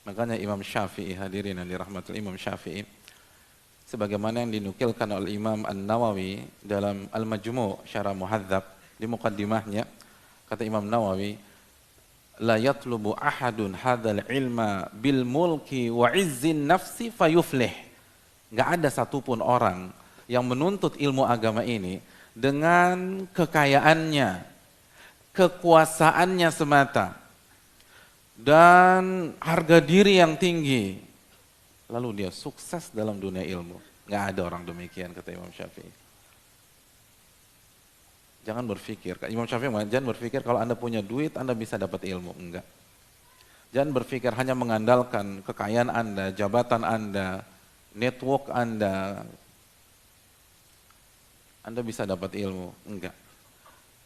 Makanya Imam Syafi'i, hadirin yang dirahmati Imam Syafi'i, sebagaimana yang dinukilkan oleh Imam An-Nawawi dalam Al-Majmu' Syarah Muhadzab di muqaddimahnya, kata Imam Nawawi, la yatlubu ahadun hadzal ilma bil mulki wa izzin nafsi fayuflih. Enggak ada satupun orang yang menuntut ilmu agama ini dengan kekayaannya, kekuasaannya semata, dan harga diri yang tinggi, lalu dia sukses dalam dunia ilmu. Nggak ada orang demikian, kata Imam Syafi'i. Jangan berpikir, Imam Syafi'i jangan berpikir kalau Anda punya duit, Anda bisa dapat ilmu. Enggak. Jangan berpikir hanya mengandalkan kekayaan Anda, jabatan Anda, network Anda bisa dapat ilmu. Enggak.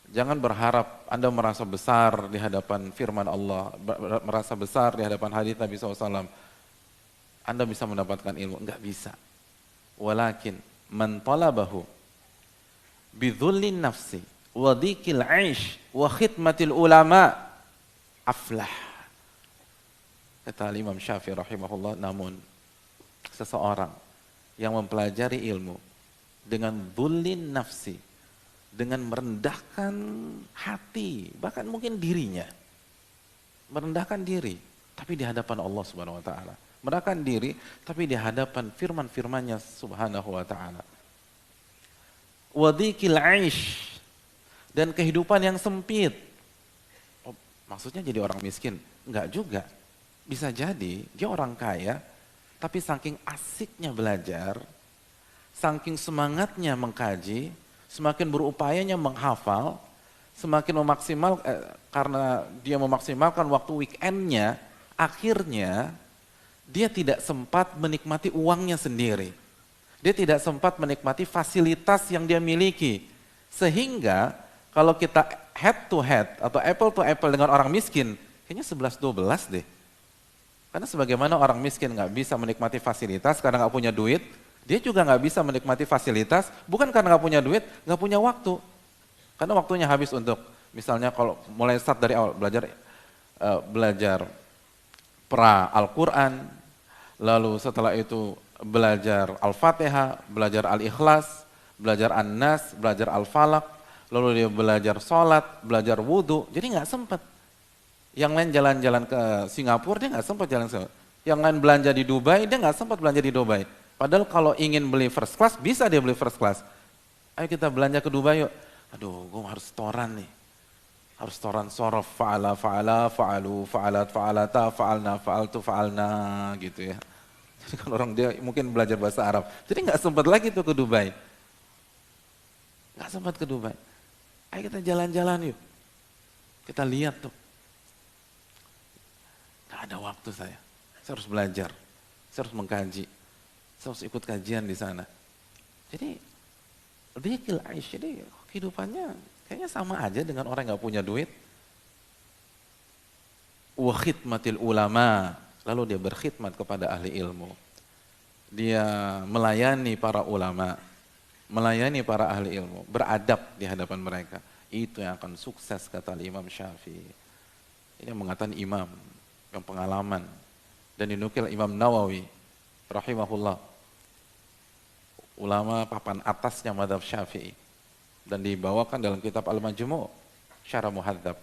Jangan berharap Anda merasa besar di hadapan firman Allah, merasa besar di hadapan hadits Nabi SAW. Anda bisa mendapatkan ilmu, enggak bisa. Walakin man talabahu bidhullin nafsi wa dhikil aish wa khidmatil ulama aflah. Kata Imam Syafi'i rahimahullah, namun seseorang yang mempelajari ilmu dengan dhullin nafsi, dengan merendahkan hati, bahkan mungkin dirinya, merendahkan diri, tapi di hadapan Allah Subhanahu Wa Taala, merendahkan diri, tapi di hadapan firman-firmannya Subhanahu Wa Taala. Wadikil aish, dan kehidupan yang sempit. Oh, maksudnya jadi orang miskin? Enggak juga. Bisa jadi dia orang kaya, tapi saking asiknya belajar, saking semangatnya mengkaji, semakin berupayanya menghafal, semakin karena dia memaksimalkan waktu weekendnya, akhirnya dia tidak sempat menikmati uangnya sendiri. Dia tidak sempat menikmati fasilitas yang dia miliki. Sehingga kalau kita head to head atau apple to apple dengan orang miskin, kayaknya 11-12 deh. Karena sebagaimana orang miskin nggak bisa menikmati fasilitas karena nggak punya duit, dia juga nggak bisa menikmati fasilitas, bukan karena nggak punya duit, nggak punya waktu. Karena waktunya habis untuk, misalnya kalau mulai start dari awal, belajar pra Al-Quran, lalu setelah itu belajar Al-Fatihah, belajar Al-Ikhlas, belajar An-Nas, belajar Al-Falaq, lalu dia belajar sholat, belajar wudhu, jadi nggak sempat. Yang lain jalan-jalan ke Singapura, dia nggak sempat jalan ke Singapura. Yang lain belanja di Dubai, dia nggak sempat belanja di Dubai. Padahal kalau ingin beli first class, bisa dia beli first class. Ayo kita belanja ke Dubai yuk. Aduh, gue harus setoran nih. Harus setoran sorof, fa'ala, fa'alu, fa'alat, fa'alata, fa'alna, fa'altu, fa'alna, gitu ya. Jadi kalau orang dia mungkin belajar bahasa Arab. Jadi nggak sempat lagi tuh ke Dubai. Nggak sempat ke Dubai. Ayo kita jalan-jalan yuk. Kita lihat tuh. Nggak ada waktu saya. Saya harus belajar. Saya harus mengkaji. Saya harus ikut kajian di sana. Jadi, dzikil aish, jadi kehidupannya kayaknya sama aja dengan orang yang gak punya duit. Wa khidmatil ulama, lalu dia berkhidmat kepada ahli ilmu. Dia melayani para ulama, melayani para ahli ilmu, beradab di hadapan mereka. Itu yang akan sukses, kata Imam Syafi'i. Ini yang mengatakan imam, yang pengalaman. Dan dinukil Imam Nawawi, rahimahullah, ulama papan atasnya mazhab Syafi'i, dan dibawakan dalam kitab Al-Majmu' Syarah Muhadzab.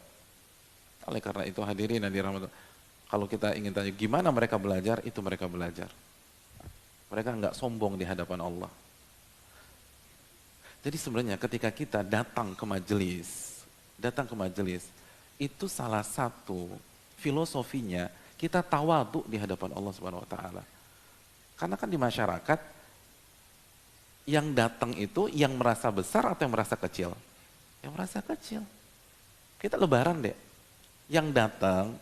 Oleh karena itu hadirin yang dirahmati, kalau kita ingin tanya gimana mereka belajar, itu mereka belajar. Mereka enggak sombong di hadapan Allah. Jadi sebenarnya ketika kita datang ke majelis, itu salah satu filosofinya kita tawadhu di hadapan Allah Subhanahu wa taala. Karena kan di masyarakat yang datang itu yang merasa besar atau yang merasa kecil? Yang merasa kecil. Kita lebaran deh. Yang datang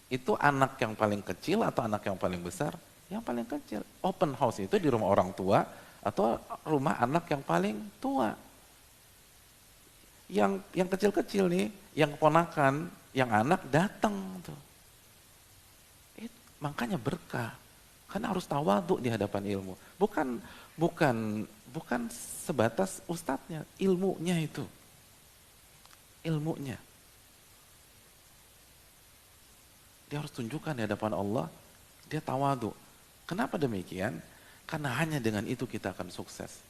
itu anak yang paling kecil atau anak yang paling besar? Yang paling kecil. Open house itu di rumah orang tua atau rumah anak yang paling tua. Yang kecil-kecil nih, yang keponakan, yang anak datang tuh. Makanya berkah. Karena harus tawadhu di hadapan ilmu. Bukan sebatas ustadznya, ilmunya itu. Ilmunya. Dia harus tunjukkan di hadapan Allah, dia tawadu. Kenapa demikian? Karena hanya dengan itu kita akan sukses.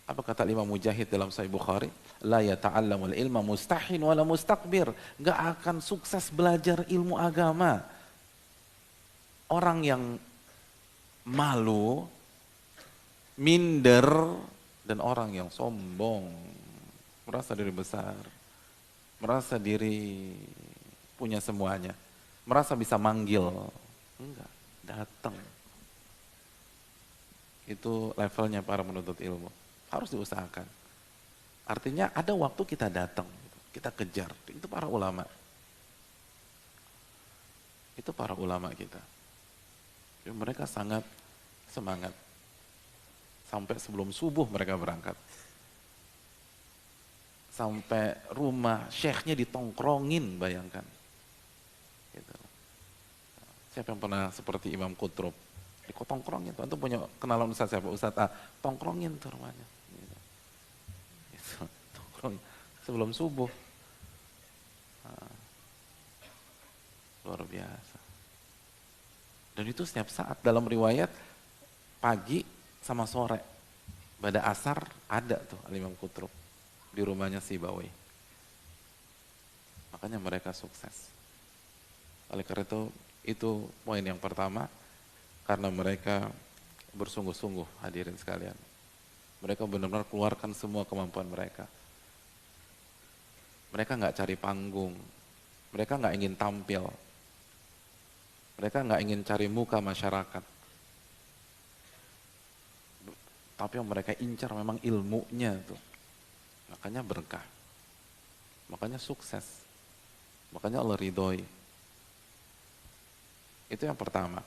Apa kata Imam Mujahid dalam Sahih Bukhari? La yata'allamul ilma mustahin wala mustakbir. Gak akan sukses belajar ilmu agama. Orang yang malu, minder, dan orang yang sombong, merasa diri besar, merasa diri punya semuanya, merasa bisa manggil, enggak, datang. Itu levelnya para penuntut ilmu, harus diusahakan. Artinya ada waktu kita datang, kita kejar, itu para ulama. Itu para ulama kita. Jadi mereka sangat semangat. Sampai sebelum subuh mereka berangkat. Sampai rumah syekhnya ditongkrongin, bayangkan. Gitu. Siapa yang pernah seperti Imam Qutrub? Ditongkrongin, tuh punya kenalan Ustaz siapa? Ustaz A, tongkrongin tuh rumahnya. Gitu. Gitu. Tongkrongin sebelum subuh. Nah, luar biasa. Dan itu setiap saat, dalam riwayat pagi sama sore, pada asar ada tuh Imam Qutrub di rumahnya Sibawi. Makanya mereka sukses. Oleh karena itu poin yang pertama, karena mereka bersungguh-sungguh, hadirin sekalian. Mereka benar-benar keluarkan semua kemampuan mereka. Mereka nggak cari panggung, mereka nggak ingin tampil, mereka nggak ingin cari muka masyarakat. Tapi yang mereka incar memang ilmunya tuh. Makanya berkah. Makanya sukses. Makanya Allah ridhoi. Itu yang pertama.